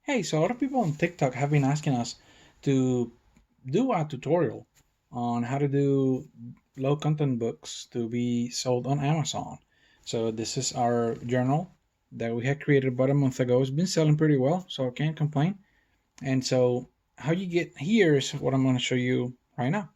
Hey, so a lot of people on TikTok have been asking us to do a tutorial on how to do low content books to be sold on Amazon. So this is our journal that we had created about a month ago. It's been selling pretty well, so I can't complain. And so how you get here is what I'm going to show you right now.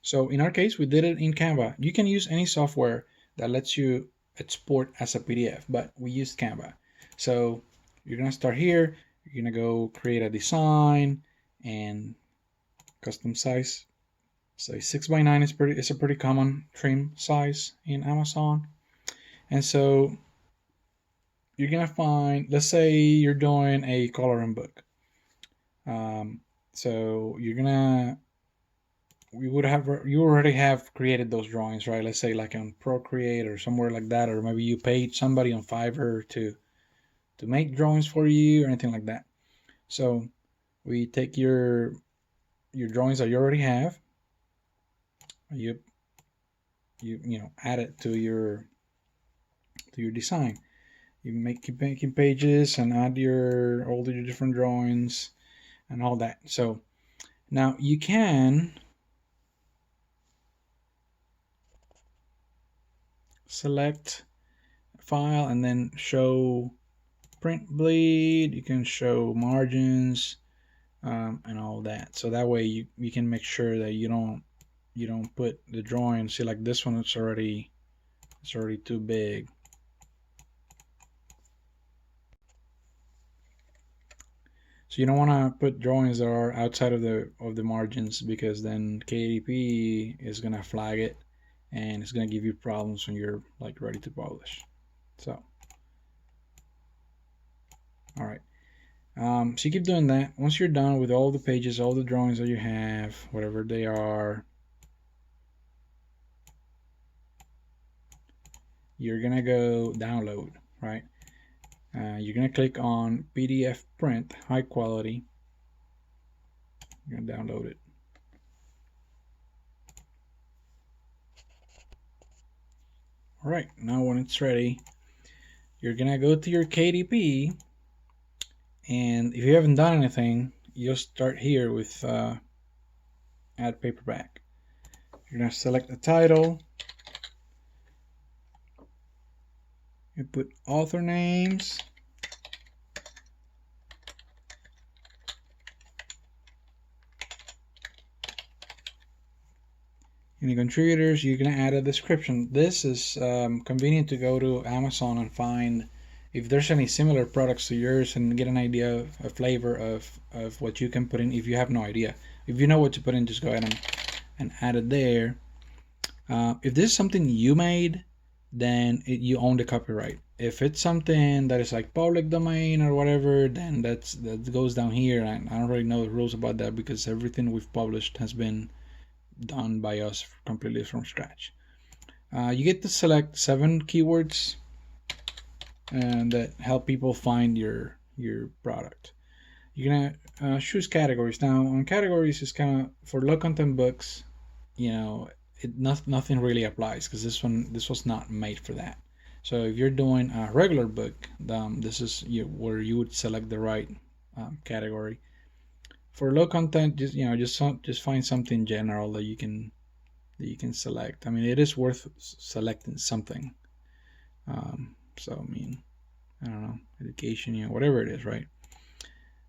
So in our case, we did it in Canva. You can use any software that lets you export as a PDF, but we used Canva. So you're gonna start here. You're gonna go create a design and custom size. So 6 by 9 is a pretty common trim size in Amazon. And so you're gonna find, let's say you're doing a coloring book. So you're gonna you already have created those drawings, right? Let's say like on Procreate or somewhere like that, or maybe you paid somebody on Fiverr to make drawings for you or anything like that. So we take your drawings that you already have, you add it to your design. You keep making pages and add all your different drawings and all that. So now you can select file and then show print bleed. You can show margins and all that. So that way you can make sure that you don't put the drawing. See, like this one, it's already too big. So you don't want to put drawings that are outside of the margins, because then KDP is gonna flag it and it's gonna give you problems when you're like ready to publish. So all right. So you keep doing that. Once you're done with all the pages, all the drawings that you have, whatever they are, you're gonna go download, right? You're gonna click on PDF print, high quality. You're gonna download it. All right, now when it's ready, you're gonna go to your KDP, and if you haven't done anything, you'll start here with add paperback. You're gonna select the title. You put author names. Any contributors, you're going to add a description. This is convenient to go to Amazon and find if there's any similar products to yours and get an idea, a flavor of what you can put in if you have no idea. If you know what to put in, just go ahead and add it there. If this is something you made, then you own the copyright. If it's something that is like public domain or whatever, then that goes down here. And I don't really know the rules about that because everything we've published has been done by us completely from scratch. You get to select 7 keywords and that help people find your product. You're gonna choose categories. Now on categories is kind of for low content books. Nothing really applies because this was not made for that. So if you're doing a regular book, this is where you would select the right category. For low content, just find something general that you can select. I mean, it is worth selecting something. So I mean, I don't know, education, whatever it is, right?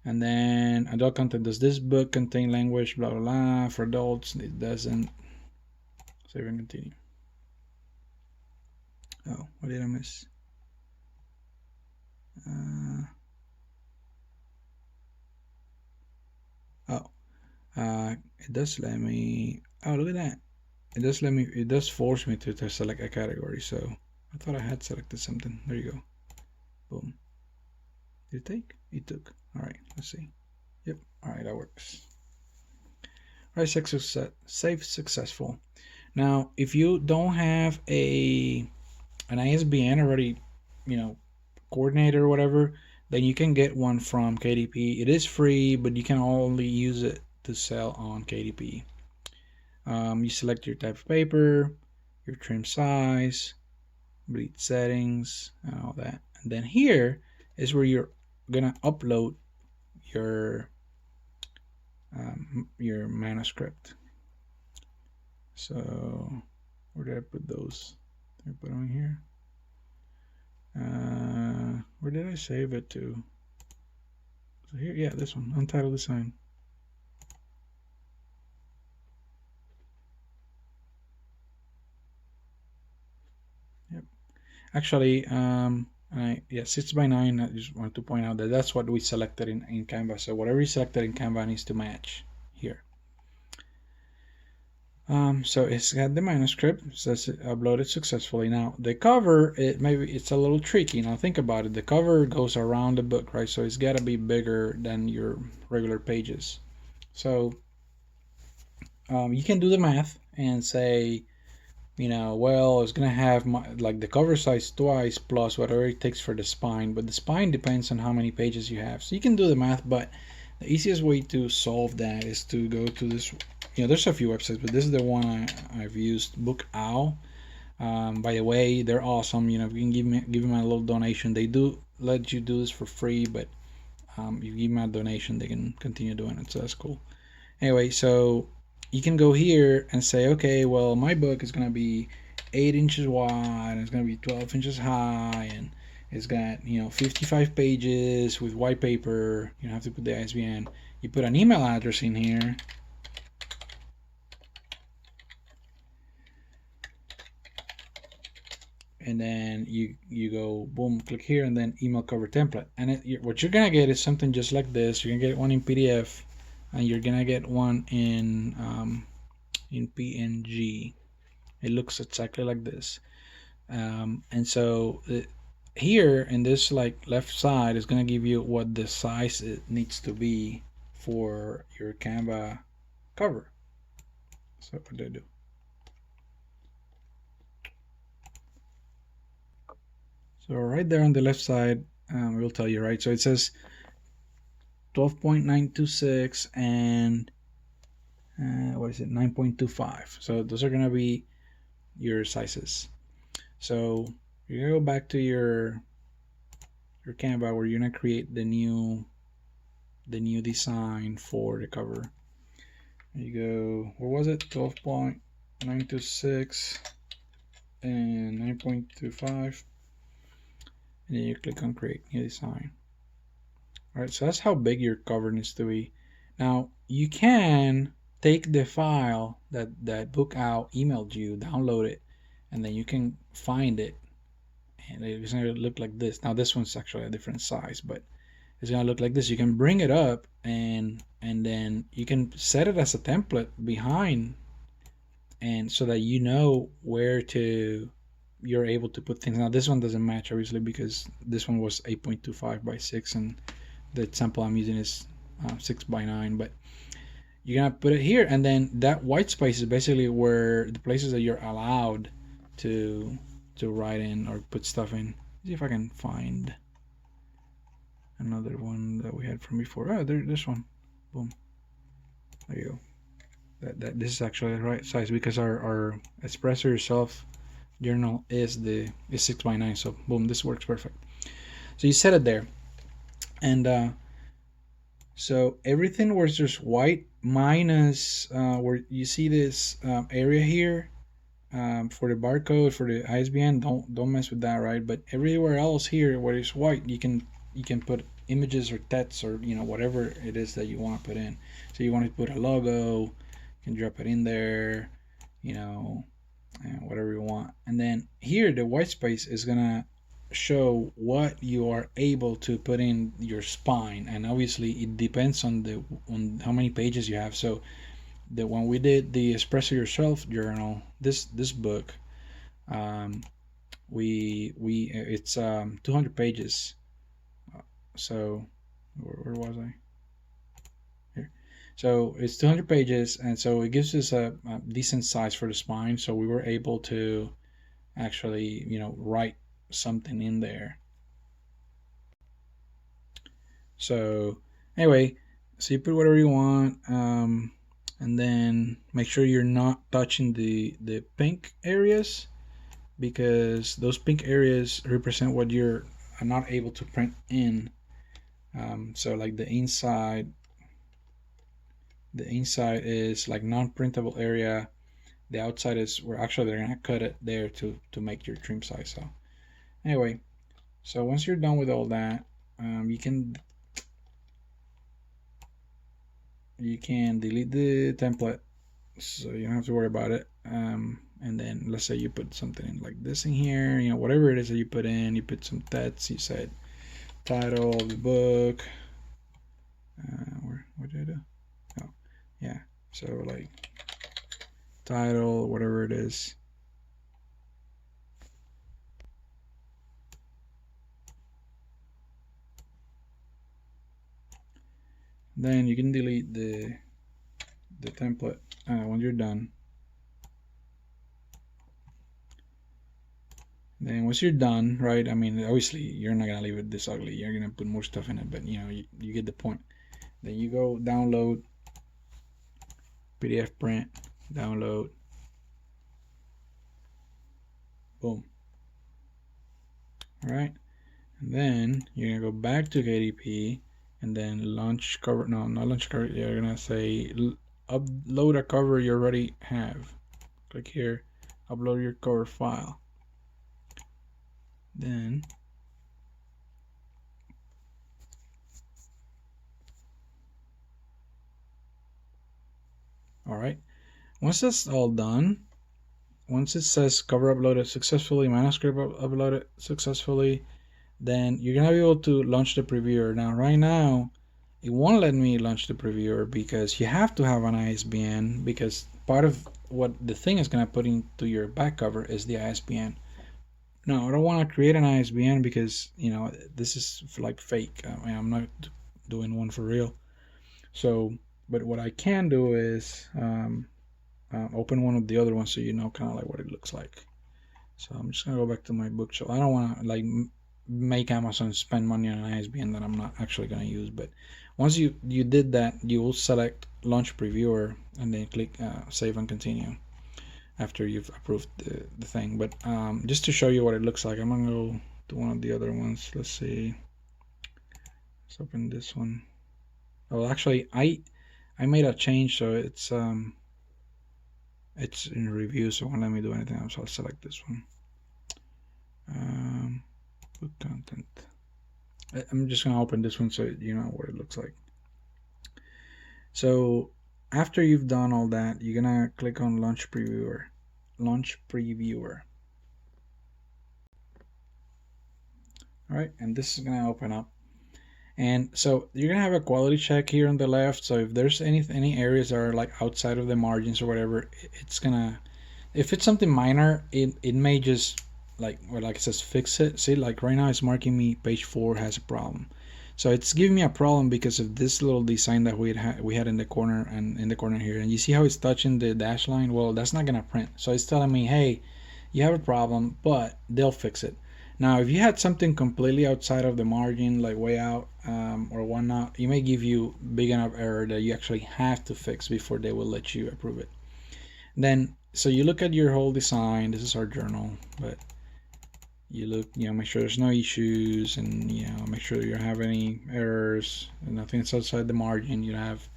And then adult content. Does this book contain language? Blah blah blah. For adults, it doesn't. Save and continue. Oh, what did I miss? It does let me. Oh, look at that! It does force me to select a category. So I thought I had selected something. There you go. Boom. Did it take? It took. All right. Let's see. Yep. All right, that works. All right, save successful. Now, if you don't have an ISBN already, coordinator or whatever, then you can get one from KDP. It is free, but you can only use it to sell on KDP. You select your type of paper, your trim size, bleed settings, and all that. And then here is where you're gonna upload your manuscript. So where did I put those? Did I put them here? Where did I save it to? So here, yeah, this one, untitled design. Yep. Actually, yeah, 6x9. I just want to point out that that's what we selected in Canva. So whatever you selected in Canva needs to match here. So it's got the manuscript, says it uploaded successfully. Now the cover, maybe it's a little tricky. Now think about it. The cover goes around the book, right? So it's got to be bigger than your regular pages. So you can do the math and say, well, it's gonna have like the cover size twice plus whatever it takes for the spine. But the spine depends on how many pages you have. So you can do the math, but the easiest way to solve that is to go to this. There's a few websites, but this is the one I've used, Book Owl. By the way, they're awesome. If you can give them a little donation, they do let you do this for free, but if you give them a donation, they can continue doing it. So that's cool. Anyway, so you can go here and say, okay, well, my book is gonna be 8 inches wide, and it's gonna be 12 inches high, and it's got 55 pages with white paper. You don't have to put the ISBN. You put an email address in here. And then you go boom, click here, and then email cover template. And what you're gonna get is something just like this. You're gonna get one in PDF, and you're gonna get one in PNG. It looks exactly like this. And so here in this left side is gonna give you what the size it needs to be for your Canva cover. So what do I do? So right there on the left side, it will tell you, right? So it says 12.926 and what is it, 9.25. So those are gonna be your sizes. So you're gonna go back to your Canva where you're gonna create the new design for the cover. You go, what was it? 12.926 and 9.25. And then you click on create new design. All right, so that's how big your cover needs to be. Now you can take the file that Book Out emailed you, download it, and then you can find it, and it's gonna look like this. Now this one's actually a different size, but it's gonna look like this. You can bring it up, and then you can set it as a template behind, and so that where you're able to put things. Now this one doesn't match obviously because this one was 8.25 by 6 and the example I'm using is 6 by 9, but you're gonna put it here, and then that white space is basically where the places that you're allowed to write in or put stuff in. See if I can find another one that we had from before. Oh, this one. Boom. There you go. This is actually the right size because our Express Yourself journal is 6 by 9. So boom, this works perfect. So you set it there, and so everything was just white minus where you see this area here for the barcode, for the ISBN. Don't mess with that, right? But everywhere else here where it's white, you can put images or text or whatever it is that you want to put in. So you want to put a logo, you can drop it in there, whatever you want. And then here the white space is gonna show what you are able to put in your spine, and obviously it depends on how many pages you have. So when we did the Express Yourself journal, this book, it's 200 pages. So where was I? Here. So it's 200 pages, and so it gives us a decent size for the spine. So we were able to actually, write something in there. So anyway, so you put whatever you want, and then make sure you're not touching the pink areas, because those pink areas represent what you're not able to print in. So like the inside is like non-printable area. The outside is where actually they're gonna cut it there to make your trim size. So anyway, so once you're done with all that, you can delete the template, so you don't have to worry about it. And then let's say you put something in like this in here, whatever it is that you put in, you put some text. You said title of the book. What did I do? Oh, yeah. So like title, whatever it is. Then you can delete the template when you're done. Then once you're done, right? I mean, obviously you're not gonna leave it this ugly. You're gonna put more stuff in it, but you get the point. Then you go download, PDF print, download, boom. All right, and then you're gonna go back to KDP and then launch cover. No, not launch cover. You're gonna say upload a cover you already have. Click here, upload your cover file. Then all right, once that's all done, once it says cover uploaded successfully, manuscript uploaded successfully, then you're gonna be able to launch the previewer. Now right now it won't let me launch the previewer because you have to have an ISBN, because part of what the thing is gonna put into your back cover is the ISBN. No, I don't want to create an ISBN because this is like fake. I mean, I'm not doing one for real. So, but what I can do is open one of the other ones so you know kind of like what it looks like. So I'm just gonna go back to my bookshelf. I don't want to like make Amazon spend money on an ISBN that I'm not actually gonna use. But once you did that, you will select Launch Previewer and then click Save and Continue after you've approved the thing. But just to show you what it looks like, I'm gonna go to one of the other ones. Let's see. Let's open this one. Oh, actually, I made a change, so it's in review, so it won't let me do anything else. So I'll select this one. Book content. I'm just gonna open this one so you know what it looks like. So after you've done all that, you're gonna click on Launch Previewer. Launch Previewer. All right, and this is gonna open up. And so you're gonna have a quality check here on the left. So if there's any areas that are like outside of the margins or whatever, it's gonna, if it's something minor, it may just like it says fix it. See, like right now it's marking me page 4 has a problem. So it's giving me a problem because of this little design that we had in the corner and in the corner here. And you see how it's touching the dash line? Well, that's not gonna print. So it's telling me, hey, you have a problem, but they'll fix it. Now, if you had something completely outside of the margin, like way out or whatnot, it may give you big enough error that you actually have to fix before they will let you approve it. Then, so you look at your whole design. This is our journal, but you look, make sure there's no issues, and make sure you don't have any errors, and nothing that's outside the margin. You have,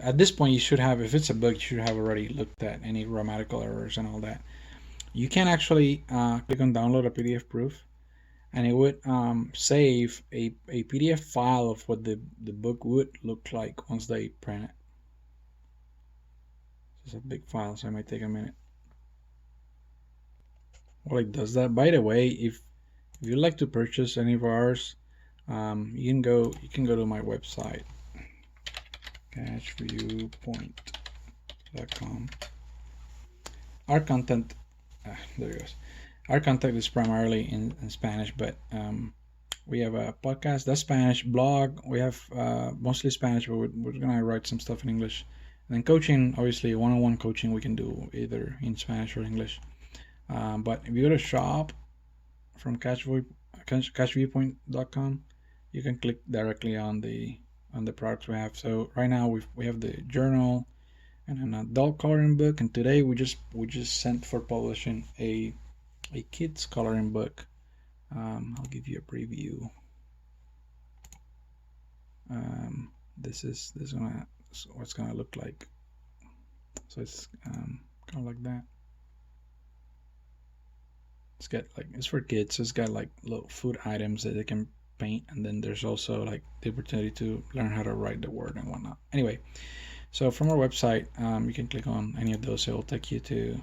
at this point, you should have, if it's a book, you should have already looked at any grammatical errors and all that. You can actually click on download a PDF proof, and it would save a PDF file of what the book would look like once they print it. It's a big file, so it might take a minute. Well, it does that. By the way, if you'd like to purchase any of ours, you can go to my website, catchviewpoint.com. Our content, there it goes. Our content is primarily in Spanish, but we have a podcast that's Spanish, blog we have mostly Spanish, but we're gonna write some stuff in English. And then coaching, obviously one-on-one coaching we can do either in Spanish or English. But if you go to shop from catchviewpoint.com, you can click directly on the products we have. So right now we have the journal and an adult coloring book, and today we just sent for publishing a kid's coloring book. I'll give you a preview. This is what it's gonna look like. So it's kind of like that. It's for kids. So it's got like little food items that they can paint, and then there's also like the opportunity to learn how to write the word and whatnot. Anyway, so from our website, you can click on any of those. It will take you to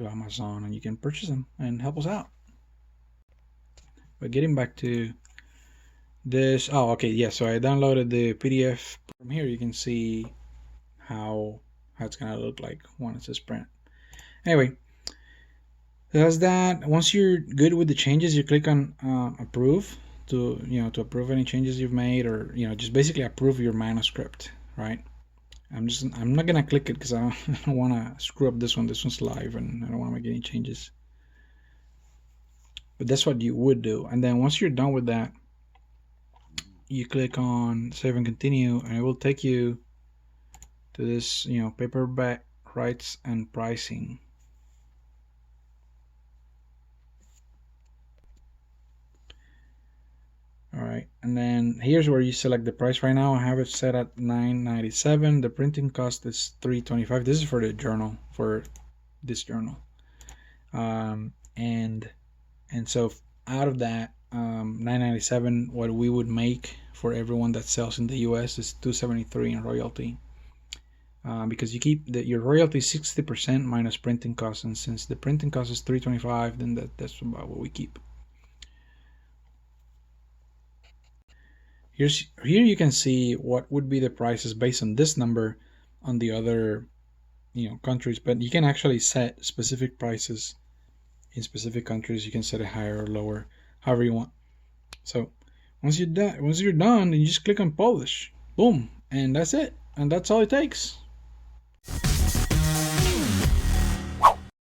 Amazon, and you can purchase them and help us out. But getting back to this, oh, okay, yeah. So I downloaded the PDF. From here, you can see how it's gonna look like when it says print. Anyway, that's that. Once you're good with the changes, you click on approve to approve any changes you've made, or just basically approve your manuscript, right? I'm not gonna click it because I don't want to screw up this one. This one's live, and I don't want to make any changes. But that's what you would do. And then once you're done with that, you click on save and continue, and it will take you to this, paperback rights and pricing. All right, and then here's where you select the price. Right now I have it set at $9.97. The printing cost is $3.25. This is for the journal, for this journal. And so out of that, $9.97, what we would make for everyone that sells in the US is $2.73 in royalty. Because you keep your royalty 60% minus printing costs, and since the printing cost is $3.25, then that's about what we keep. Here you can see what would be the prices based on this number on the other countries, but you can actually set specific prices in specific countries. You can set it higher or lower, however you want. So once you're done, you just click on publish, boom, and that's it, and that's all it takes.